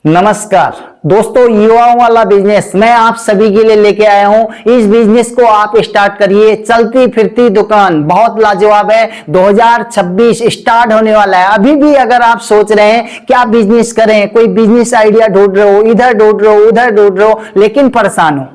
नमस्कार दोस्तों, युवाओं वाला बिजनेस मैं आप सभी के लिए लेके आया हूं। इस बिजनेस को आप स्टार्ट करिए। चलती फिरती दुकान बहुत लाजवाब है। 2026 स्टार्ट होने वाला है। अभी भी अगर आप सोच रहे हैं क्या बिजनेस करें, कोई बिजनेस आइडिया ढूंढ रहे हो, इधर ढूंढ रहे हो उधर ढूंढ रहे हो, लेकिन परेशान हो,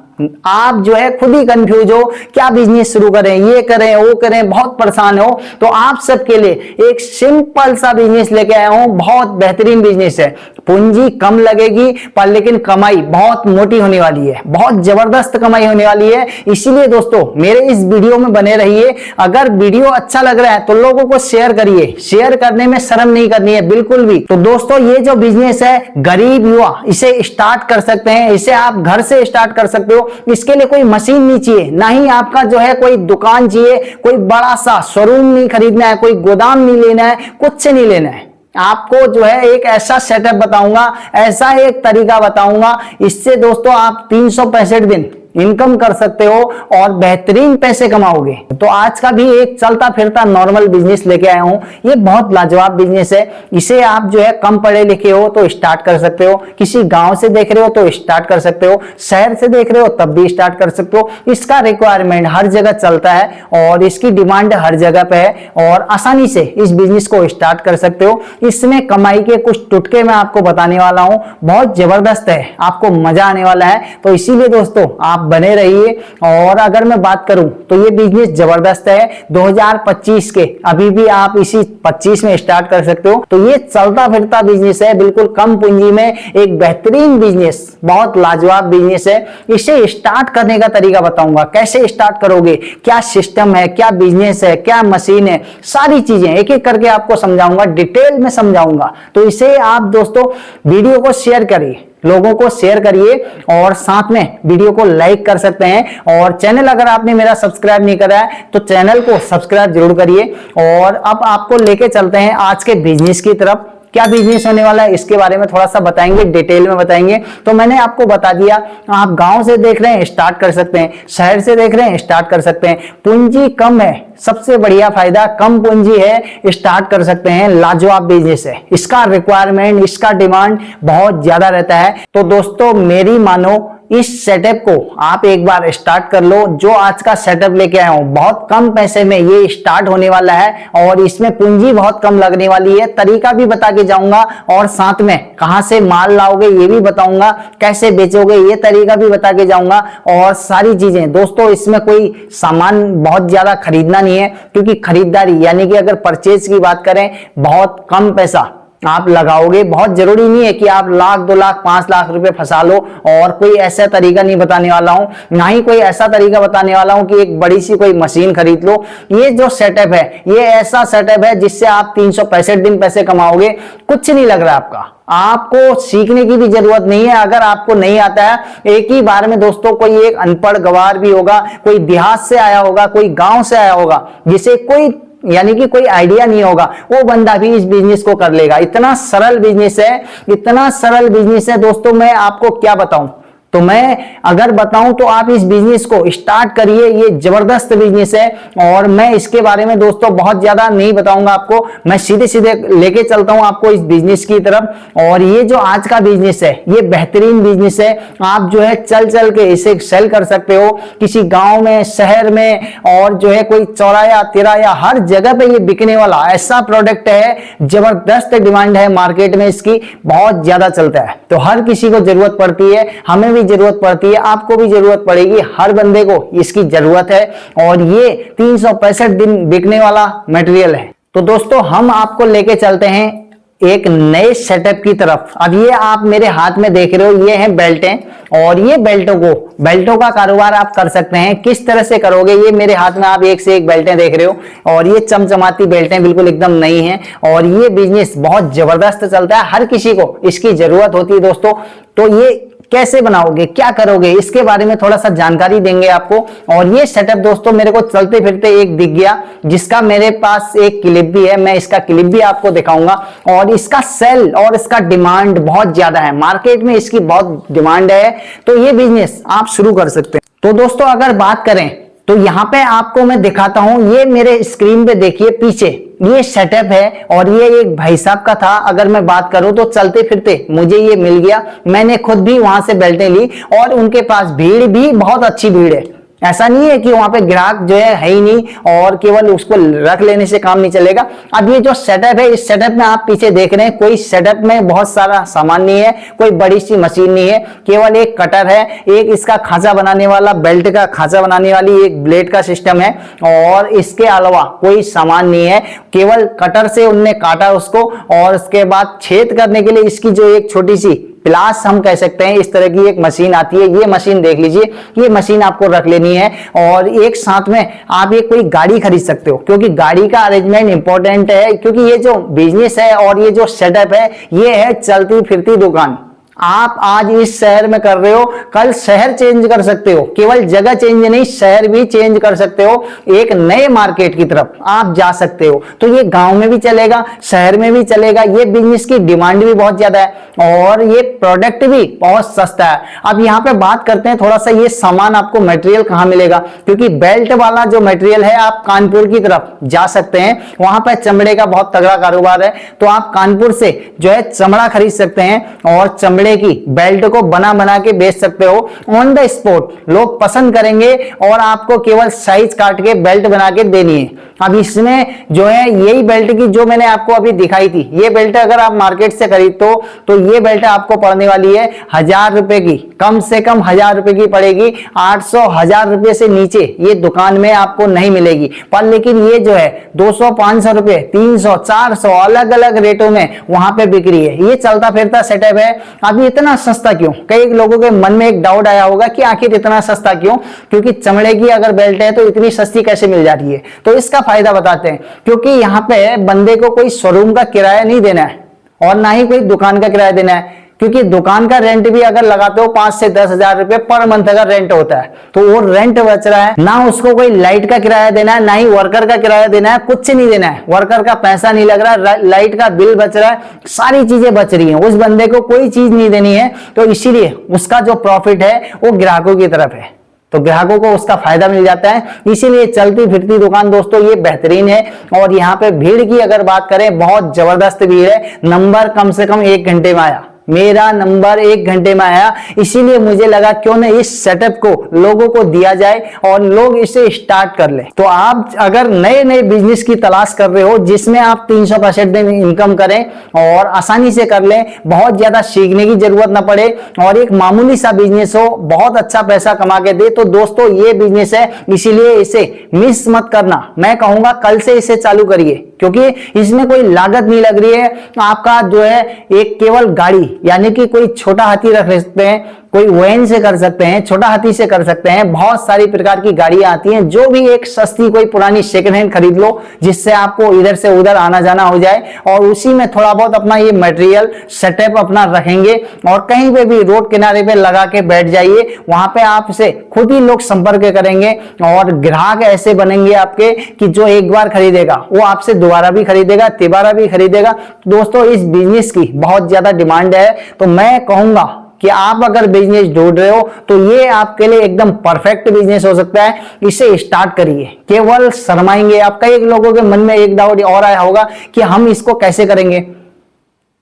आप जो है खुद ही कंफ्यूज हो, क्या बिजनेस शुरू करें, ये करें वो करें, बहुत परेशान हो, तो आप सबके लिए एक सिंपल सा बिजनेस लेके आया हूं। बहुत बेहतरीन बिजनेस है। पूंजी कम लगेगी पर लेकिन कमाई बहुत मोटी होने वाली है, बहुत जबरदस्त कमाई होने वाली है। इसीलिए दोस्तों मेरे इस वीडियो में बने रहिए। अगर वीडियो अच्छा लग रहा है तो लोगों को शेयर करिए। शेयर करने में शर्म नहीं करनी है बिल्कुल भी। तो दोस्तों ये जो बिजनेस है, गरीब युवा इसे स्टार्ट कर सकते हैं। इसे आप घर से स्टार्ट कर सकते हो। इसके लिए कोई मशीन नहीं चाहिए, ना ही आपका जो है कोई दुकान चाहिए, कोई बड़ा सा शोरूम नहीं खरीदना है, कोई गोदाम नहीं लेना है, कुछ से नहीं लेना है। आपको जो है एक ऐसा सेटअप बताऊंगा, ऐसा एक तरीका बताऊंगा, इससे दोस्तों आप 365 दिन इनकम कर सकते हो और बेहतरीन पैसे कमाओगे। तो आज का भी एक चलता फिरता नॉर्मल बिजनेस लेके आया हूं। ये बहुत लाजवाब बिजनेस है। इसे आप जो है कम पढ़े लिखे हो तो स्टार्ट कर सकते हो, किसी गांव से देख रहे हो तो स्टार्ट कर सकते हो, शहर से देख रहे हो तब भी स्टार्ट कर सकते हो। इसका रिक्वायरमेंट हर जगह चलता है और इसकी डिमांड हर जगह पे है और आसानी से इस बिजनेस को स्टार्ट कर सकते हो। इसमें कमाई के कुछ टुटके मैं आपको बताने वाला हूं, बहुत जबरदस्त है, आपको मजा आने वाला है। तो इसीलिए दोस्तों आप बने रहिए। और अगर मैं बात करूं तो ये बिजनेस जबरदस्त है। 2025 के अभी भी आप इसी 25 में स्टार्ट कर सकते हो। तो ये चलता फिरता बिजनेस है, बिल्कुल कम पूंजी में एक बेहतरीन बिजनेस, बहुत लाजवाब बिजनेस है। इसे स्टार्ट करने का तरीका बताऊंगा, कैसे स्टार्ट करोगे, क्या सिस्टम है, क्या बिजनेस है, क्या मशीन है, सारी चीजें एक एक करके आपको समझाऊंगा, डिटेल में समझाऊंगा। तो इसे आप दोस्तों वीडियो को शेयर करिए, लोगों को शेयर करिए और साथ में वीडियो को लाइक कर सकते हैं। और चैनल अगर आपने मेरा सब्सक्राइब नहीं करा है तो चैनल को सब्सक्राइब जरूर करिए। और अब आपको लेके चलते हैं आज के बिजनेस की तरफ। क्या बिजनेस होने वाला है इसके बारे में थोड़ा सा बताएंगे, डिटेल में बताएंगे। तो मैंने आपको बता दिया, आप गांव से देख रहे हैं स्टार्ट कर सकते हैं, शहर से देख रहे हैं स्टार्ट कर सकते हैं। पूंजी कम है, सबसे बढ़िया फायदा, कम पूंजी है, स्टार्ट कर सकते हैं। लाजवाब बिजनेस है। इसका रिक्वायरमेंट, इसका डिमांड बहुत ज्यादा रहता है। तो दोस्तों मेरी मानो, इस सेटअप को आप एक बार स्टार्ट कर लो। जो आज का सेटअप लेके आया हूं, बहुत कम पैसे में ये स्टार्ट होने वाला है और इसमें पूंजी बहुत कम लगने वाली है। तरीका भी बता के जाऊंगा और साथ में कहां से माल लाओगे ये भी बताऊंगा, कैसे बेचोगे ये तरीका भी बता के जाऊंगा और सारी चीजें। दोस्तों इसमें कोई सामान बहुत ज्यादा खरीदना नहीं है, क्योंकि खरीदारी यानी कि अगर परचेज की बात करें, बहुत कम पैसा आप लगाओगे। बहुत जरूरी नहीं है कि आप लाख 2 लाख 5 लाख रुपए फंसा लो। और कोई ऐसा तरीका नहीं बताने वाला हूं, ना ही कोई ऐसा तरीका बताने वाला हूं कि एक बड़ी सी कोई मशीन खरीद लो। ये जो सेटअप है, ये ऐसा सेटअप है जिससे आप 365 दिन पैसे कमाओगे। कुछ नहीं लग रहा आपका, आपको सीखने की भी जरूरत नहीं है। अगर आपको नहीं आता है, एक ही बार में दोस्तों कोई एक अनपढ़ गवार भी होगा, कोई देहात से आया होगा, कोई गांव से आया होगा, जिसे कोई यानी कि कोई आइडिया नहीं होगा, वो बंदा भी इस बिजनेस को कर लेगा। इतना सरल बिजनेस है, इतना सरल बिजनेस है दोस्तों, मैं आपको क्या बताऊं। तो मैं अगर बताऊं तो आप इस बिजनेस को स्टार्ट करिए। ये जबरदस्त बिजनेस है और मैं इसके बारे में दोस्तों बहुत ज्यादा नहीं बताऊंगा आपको, मैं सीधे सीधे लेके चलता हूं आपको इस बिजनेस की तरफ। और ये जो आज का बिजनेस है, ये बेहतरीन बिजनेस है। आप जो है चल चल के इसे सेल कर सकते हो, किसी गांव में, शहर में, और जो है कोई चौराया तिराया हर जगह पे ये बिकने वाला ऐसा प्रोडक्ट है। जबरदस्त डिमांड है मार्केट में, इसकी बहुत ज्यादा चलता है। तो हर किसी को जरूरत पड़ती है, हमें जरूरत पड़ती है, आपको भी जरूरत पड़ेगी, हर बंदे को इसकी जरूरत है। और ये 365 दिन बिकने वाला मटेरियल है। तो दोस्तों हम आपको लेके चलते हैं एक नए सेटअप की तरफ। अब ये आप मेरे हाथ में देख रहे हो, ये हैं बेल्टें और ये बेल्टों का कारोबार आप कर सकते हैं। किस तरह से करोगे, ये मेरे हाथ में आप एक से एक बेल्टें देख रहे हो और ये चमचमाती बेल्टें बिल्कुल एकदम नई हैं और ये बिजनेस बहुत जबरदस्त चलता है, हर किसी को इसकी जरूरत होती है दोस्तों। तो ये कैसे बनाओगे, क्या करोगे, इसके बारे में थोड़ा सा जानकारी देंगे आपको। और ये सेटअप दोस्तों मेरे को चलते फिरते एक दिख गया, जिसका मेरे पास एक क्लिप भी है, मैं इसका क्लिप भी आपको दिखाऊंगा। और इसका सेल और इसका डिमांड बहुत ज्यादा है, मार्केट में इसकी बहुत डिमांड है। तो ये बिजनेस आप शुरू कर सकते हैं। तो दोस्तों अगर बात करें तो यहाँ पे आपको मैं दिखाता हूं, ये मेरे स्क्रीन पे देखिए पीछे ये सेटअप है और ये एक भाई साहब का था। अगर मैं बात करूं तो चलते फिरते मुझे ये मिल गया, मैंने खुद भी वहां से बेल्टें ली और उनके पास भीड़ भी बहुत अच्छी भीड़ है। ऐसा नहीं है कि वहां पे ग्राहक जो है ही नहीं और केवल उसको रख लेने से काम नहीं चलेगा। अब ये जो सेटअप है, इस सेटअप में आप पीछे देख रहे हैं, कोई सेटअप में बहुत सारा सामान नहीं है, कोई बड़ी सी मशीन नहीं है, केवल एक कटर है, एक इसका खांचा बनाने वाला, बेल्ट का खांचा बनाने वाली एक ब्लेड का सिस्टम है और इसके अलावा कोई सामान नहीं है। केवल कटर से उनने काटा उसको और उसके बाद छेद करने के लिए इसकी जो एक छोटी सी प्लास हम कह सकते हैं, इस तरह की एक मशीन आती है। ये मशीन देख लीजिए, ये मशीन आपको रख लेनी है और एक साथ में आप ये कोई गाड़ी खरीद सकते हो, क्योंकि गाड़ी का अरेंजमेंट इंपॉर्टेंट है। क्योंकि ये जो बिजनेस है और ये जो सेटअप है, ये है चलती फिरती दुकान। आप आज इस शहर में कर रहे हो, कल शहर चेंज कर सकते हो, केवल जगह चेंज नहीं, शहर भी चेंज कर सकते हो, एक नए मार्केट की तरफ आप जा सकते हो। तो ये गांव में भी चलेगा, शहर में भी चलेगा। ये बिजनेस की डिमांड भी बहुत ज्यादा है और ये प्रोडक्ट भी बहुत सस्ता है। अब यहाँ पे बात करते हैं थोड़ा सा, ये सामान आपको मटेरियल कहाँ मिलेगा, क्योंकि बेल्ट वाला जो मटेरियल है आप कानपुर की तरफ जा सकते हैं, वहां पर चमड़े का बहुत तगड़ा कारोबार है। तो आप कानपुर से जो है चमड़ा खरीद सकते हैं और चमड़े की बेल्ट को बना के बेच सकते हो ऑन द स्पॉट। लोग पसंद करेंगे और आपको केवल साइज काट के बेल्ट बना के देनी है। अब इसमें जो है यही बेल्ट की जो मैंने आपको अभी दिखाई थी, ये बेल्ट अगर आप मार्केट से खरीदते हो तो ये बेल्ट आपको पड़ने वाली है 1000 रुपए की, कम से कम 1000 रुपए की पड़ेगी। 800 1000 रुपए से नीचे ये दुकान में आपको नहीं मिलेगी। पर लेकिन ये जो है 200 500 रुपए, 300 400 अलग अलग रेटों में वहां पे बिक्री है। ये चलता फिरता सेटअप है। अब इतना सस्ता क्यों? कई लोगों के मन में एक डाउट आया होगा कि आखिर इतना सस्ता क्यों, क्योंकि चमड़े की अगर बेल्ट है तो इतनी सस्ती कैसे मिल जा रही है। तो इसका फायदा बताते हैं, क्योंकि यहाँ पे बंदे को कोई शोरूम का किराया नहीं देना है और ना ही कोई दुकान का किराया देना है, क्योंकि दुकान का रेंट भी अगर लगाते हो 5 से 10 हजार रुपए पर मंथ अगर रेंट होता है, तो वो रेंट बच रहा है। ना उसको कोई लाइट का किराया देना है, ना ही वर्कर का किराया देना है, कुछ नहीं देना है। वर्कर का पैसा नहीं लग रहा, लाइट का बिल बच रहा है, सारी चीजें बच रही हैं। उस बंदे को कोई चीज नहीं देनी है, तो इसीलिए उसका जो प्रॉफिट है वो ग्राहकों की तरफ है, तो ग्राहकों को उसका फायदा मिल जाता है। इसीलिए चलती फिरती दुकान दोस्तों ये बेहतरीन है। और यहाँ पे भीड़ की अगर बात करें, बहुत जबरदस्त भीड़ है। नंबर कम से कम 1 घंटे में आया, मेरा नंबर 1 घंटे में आया। इसीलिए मुझे लगा क्यों ना इस सेटअप को लोगों को दिया जाए और लोग इसे स्टार्ट कर ले। तो आप अगर नए नए बिजनेस की तलाश कर रहे हो जिसमें आप 300% में इनकम करें और आसानी से कर लें, बहुत ज्यादा सीखने की जरूरत ना पड़े और एक मामूली सा बिजनेस हो, बहुत अच्छा पैसा कमा के दे, तो दोस्तों ये बिजनेस है। इसीलिए इसे मिस मत करना। मैं कहूंगा कल से इसे चालू करिए, क्योंकि इसमें कोई लागत नहीं लग रही है। आपका जो है एक केवल गाड़ी, यानी कि कोई छोटा हाथी रख सकते हैं, कोई वैन से कर सकते हैं, छोटा हाथी से कर सकते हैं। बहुत सारी प्रकार की गाड़ियां आती हैं, जो भी एक सस्ती कोई पुरानी सेकंड हैंड खरीद लो, जिससे आपको इधर से उधर आना जाना हो जाए और उसी में थोड़ा बहुत अपना ये मटेरियल सेटअप अपना रखेंगे और कहीं पे भी रोड किनारे पे लगा के बैठ जाइए। वहां पे आपसे खुद ही लोग संपर्क करेंगे और ग्राहक ऐसे बनेंगे आपके कि जो एक बार खरीदेगा वो आपसे दोबारा भी खरीदेगा, तिबारा भी खरीदेगा। दोस्तों इस बिजनेस की बहुत ज्यादा डिमांड है, तो मैं कहूंगा कि आप अगर बिजनेस ढूंढ रहे हो तो ये आपके लिए एकदम परफेक्ट बिजनेस हो सकता है। इसे स्टार्ट करिए, केवल शर्माएंगे आप। कई लोगों के मन में एक डाउट और आया होगा कि हम इसको कैसे करेंगे,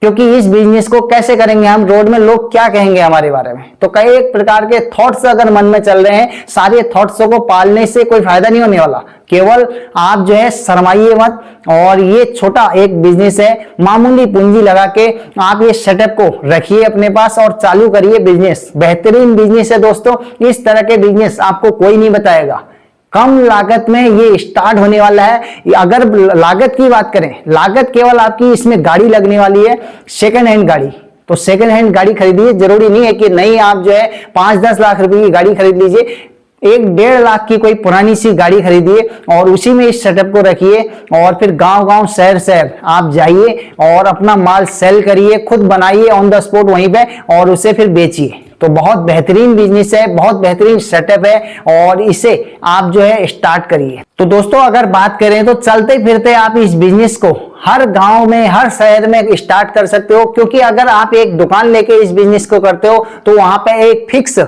क्योंकि इस बिजनेस को कैसे करेंगे हम, रोड में लोग क्या कहेंगे हमारे बारे में। तो कई एक प्रकार के थॉट्स अगर मन में चल रहे हैं, सारे थॉट्सों को पालने से कोई फायदा नहीं होने वाला। केवल आप जो है शर्माइए मत और ये छोटा एक बिजनेस है, मामूली पूंजी लगा के आप ये सेटअप को रखिए अपने पास और चालू करिए बिजनेस। बेहतरीन बिजनेस है दोस्तों, इस तरह के बिजनेस आपको कोई नहीं बताएगा। कम लागत में ये स्टार्ट होने वाला है। अगर लागत की बात करें, लागत केवल आपकी इसमें गाड़ी लगने वाली है, सेकंड हैंड गाड़ी। तो सेकंड हैंड गाड़ी खरीदिए, जरूरी नहीं है कि नहीं आप जो है 5-10 लाख रुपए की गाड़ी खरीद लीजिए। 1-1.5 लाख की कोई पुरानी सी गाड़ी खरीदिए और उसी में इस सेटअप को रखिए और फिर गांव-गांव शहर-शहर आप जाइए और अपना माल सेल करिए, खुद बनाइए ऑन द स्पॉट वहीं पे और उसे फिर बेचिए। तो बहुत बेहतरीन बिजनेस है, बहुत बेहतरीन सेटअप है और इसे आप जो है स्टार्ट करिए। तो दोस्तों अगर बात करें तो चलते फिरते आप इस बिजनेस को हर गांव में, हर शहर में स्टार्ट कर सकते हो, क्योंकि अगर आप एक दुकान लेके इस बिजनेस को करते हो तो वहां पे एक फिक्स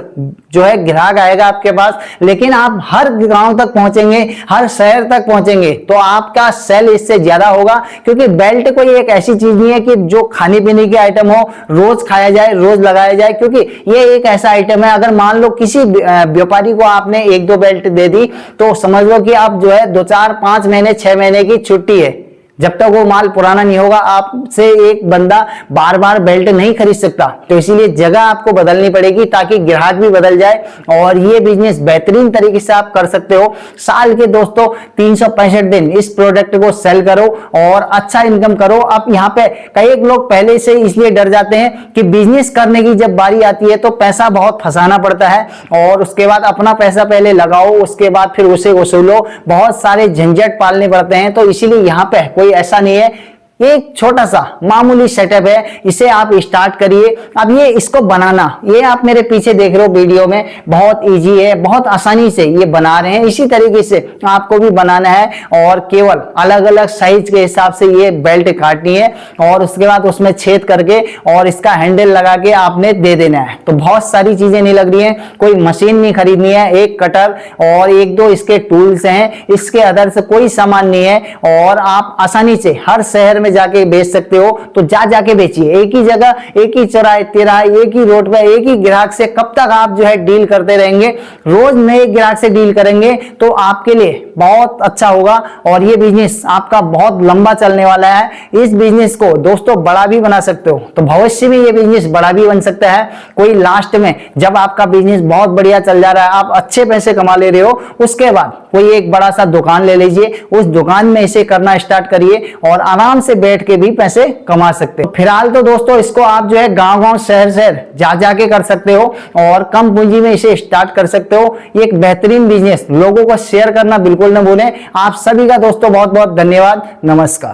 जो है ग्राहक आएगा आपके पास, लेकिन आप हर गांव तक पहुंचेंगे, हर शहर तक पहुंचेंगे तो आपका सेल इससे ज्यादा होगा। क्योंकि बेल्ट कोई एक ऐसी चीज नहीं है कि जो खाने पीने की आइटम हो, रोज खाया जाए, रोज लगाया जाए, क्योंकि ये एक ऐसा आइटम है अगर मान लो किसी व्यापारी को आपने 1-2 बेल्ट दे दी तो समझ लो कि आप जो है 2, 4, 5 महीने, 6 महीने की छुट्टी है। जब तक वो माल पुराना नहीं होगा आपसे एक बंदा बार बार बेल्ट नहीं खरीद सकता। तो इसीलिए जगह आपको बदलनी पड़ेगी ताकि ग्राहक भी बदल जाए और ये बिजनेस बेहतरीन तरीके से आप कर सकते हो। साल के दोस्तों 365 दिन इस प्रोडक्ट को सेल करो और अच्छा इनकम करो। अब यहाँ पे कई लोग पहले से इसलिए डर जाते हैं कि बिजनेस करने की जब बारी आती है तो पैसा बहुत फंसाना पड़ता है और उसके बाद अपना पैसा पहले लगाओ, उसके बाद फिर उसे वसूलो, बहुत सारे झंझट पालने पड़ते हैं। तो इसीलिए यहाँ पे कोई ऐसा नहीं है, एक छोटा सा मामूली सेटअप है, इसे आप स्टार्ट करिए। अब ये इसको बनाना, ये आप मेरे पीछे देख रहे हो वीडियो में, बहुत इजी है, बहुत आसानी से ये बना रहे हैं। इसी तरीके से आपको भी बनाना है और केवल अलग अलग साइज के हिसाब से ये बेल्ट काटनी है और उसके बाद उसमें छेद करके और इसका हैंडल लगा के आपने दे देना है। तो बहुत सारी चीजें नहीं लग रही है, कोई मशीन नहीं खरीदनी है, एक कटर और 1-2 इसके टूल्स हैं, इसके अदर से कोई सामान नहीं है और आप आसानी से हर शहर में जाके बेच सकते हो। तो जाके बेचिए, एक ही जगह, एक ही चौराहे, तिराहे, एक ही रोड पे, एक ही ग्राहक से कब तक आप जो है डील करते रहेंगे। रोज नए ग्राहक से डील करेंगे तो आपके लिए बहुत अच्छा होगा और ये बिजनेस आपका बहुत लंबा चलने वाला है। इस बिजनेस को दोस्तों बड़ा भी बना सकते हो, तो भविष्य में ये बिजनेस बड़ा भी बन सकता है। कोई लास्ट में जब आपका बिजनेस बहुत बढ़िया चल जा रहा है, आप अच्छे पैसे कमा ले रहे हो, उसके बाद कोई एक बड़ा सा दुकान ले लीजिए, उस दुकान में इसे करना स्टार्ट करिए और आराम से बैठ के भी पैसे कमा सकते हो। फिलहाल तो दोस्तों इसको आप जो है गांव-गांव, शहर-शहर जाके कर सकते हो और कम पूंजी में इसे स्टार्ट कर सकते हो। ये एक बेहतरीन बिजनेस, लोगों को शेयर करना बिल्कुल न भूलें। आप सभी का दोस्तों बहुत बहुत धन्यवाद। नमस्कार।